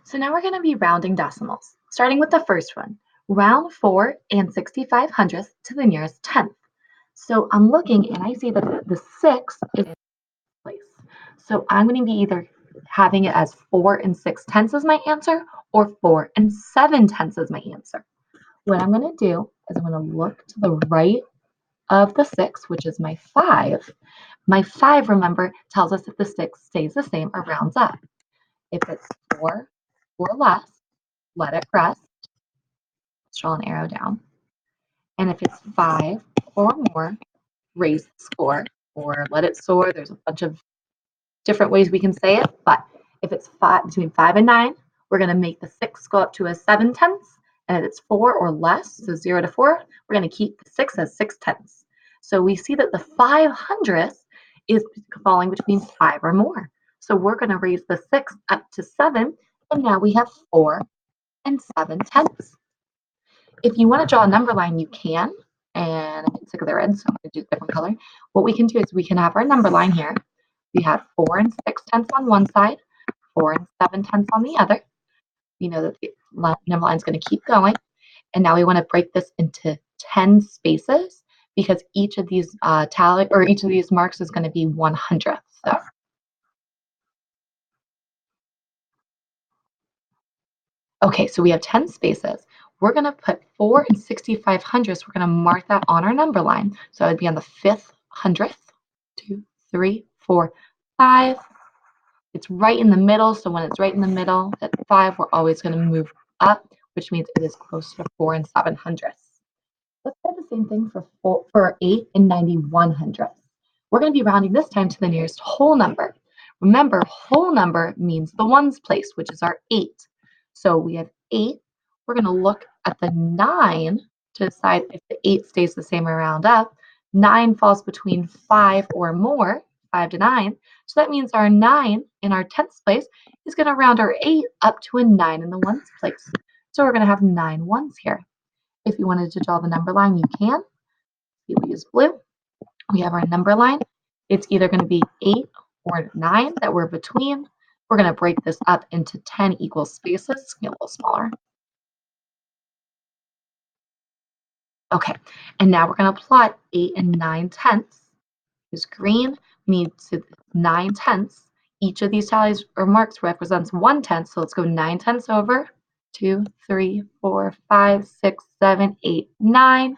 So now we're going to be rounding decimals, starting with the first one. Round 4 and 65 hundredths to the nearest tenth. So I'm looking and I see that the 6 is in place. So I'm going to be either having it as 4 and 6 tenths as my answer or 4 and 7 tenths as my answer. What I'm going to do is I'm going to look to the right of the 6, which is my 5. My 5, remember, tells us if the 6 stays the same or rounds up. If it's 4 or less, let it rest, draw an arrow down. And if it's 5 or more, raise the score or let it soar. There's a bunch of different ways we can say it, but if it's between 5 and 9, we're going to make the 6 go up to a 7 tenths. And if it's 4 or less, so 0 to 4, we're going to keep the 6 as 6 tenths. So we see that the 500th is falling between 5 or more. So we're going to raise the 6 up to 7, and now we have 4 and 7 tenths. If you want to draw a number line, you can. And I'm getting sick of the red, so I'm going to do a different color. What we can do is we can have our number line here. We have 4 and 6 tenths on one side, 4 and 7 tenths on the other. You know that the number line is going to keep going. And now we want to break this into 10 spaces because each of these each of these marks is going to be 100th. So okay, so we have 10 spaces. We're going to put 4 and 65 hundredths. We're going to mark that on our number line. So it would be on the 5th hundredth, 2, 3, 4, 5. It's right in the middle. So when it's right in the middle at 5, we're always going to move up, which means it is closer to 4 and 7 hundredths. Let's do the same thing for 8 and 91 hundredths. We're going to be rounding this time to the nearest whole number. Remember, whole number means the ones place, which is our 8. So we have 8. We're going to look at the 9 to decide if the 8 stays the same or round up. 9 falls between 5 or more, 5 to 9. So that means our 9 in our tenths place is going to round our 8 up to a 9 in the ones place. So we're going to have 9 ones here. If you wanted to draw the number line, you can. We use blue. We have our number line. It's either going to be 8 or 9 that we're between. We're going to break this up into 10 equal spaces, get a little smaller. Okay, and now we're going to plot 8 and 9 tenths. Is green, we need 9 tenths. Each of these tallies or marks represents 1 tenth, so let's go 9 tenths over. 2, 3, 4, 5, 6, 7, 8, 9.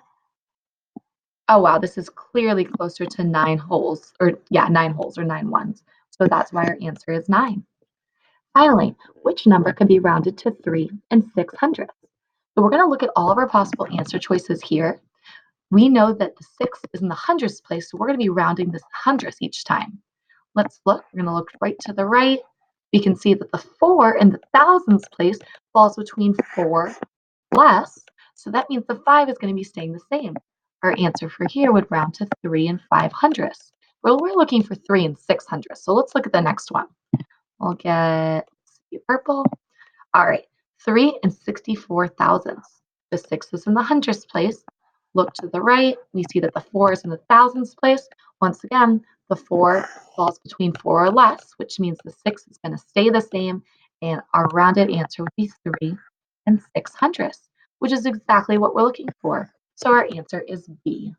Oh, wow, this is clearly closer to 9 holes, or yeah, 9 holes or 9 ones. So that's why our answer is 9. Finally, which number could be rounded to 3 and 6 hundredths? So we're going to look at all of our possible answer choices here. We know that the 6 is in the hundredths place, so we're going to be rounding this hundredths each time. Let's look. We're going to look right to the right. We can see that the 4 in the thousands place falls between 4 less, so that means the 5 is going to be staying the same. Our answer for here would round to 3 and 5 hundredths. Well, we're looking for 3 and 6 hundredths, so let's look at the next one. We'll get purple. All right, 3 and 64 thousandths. The 6 is in the hundredths place. Look to the right. We see that the 4 is in the thousands place. Once again, the 4 falls between 4 or less, which means the 6 is going to stay the same, and our rounded answer would be 3 and 6 hundredths, which is exactly what we're looking for. So our answer is B.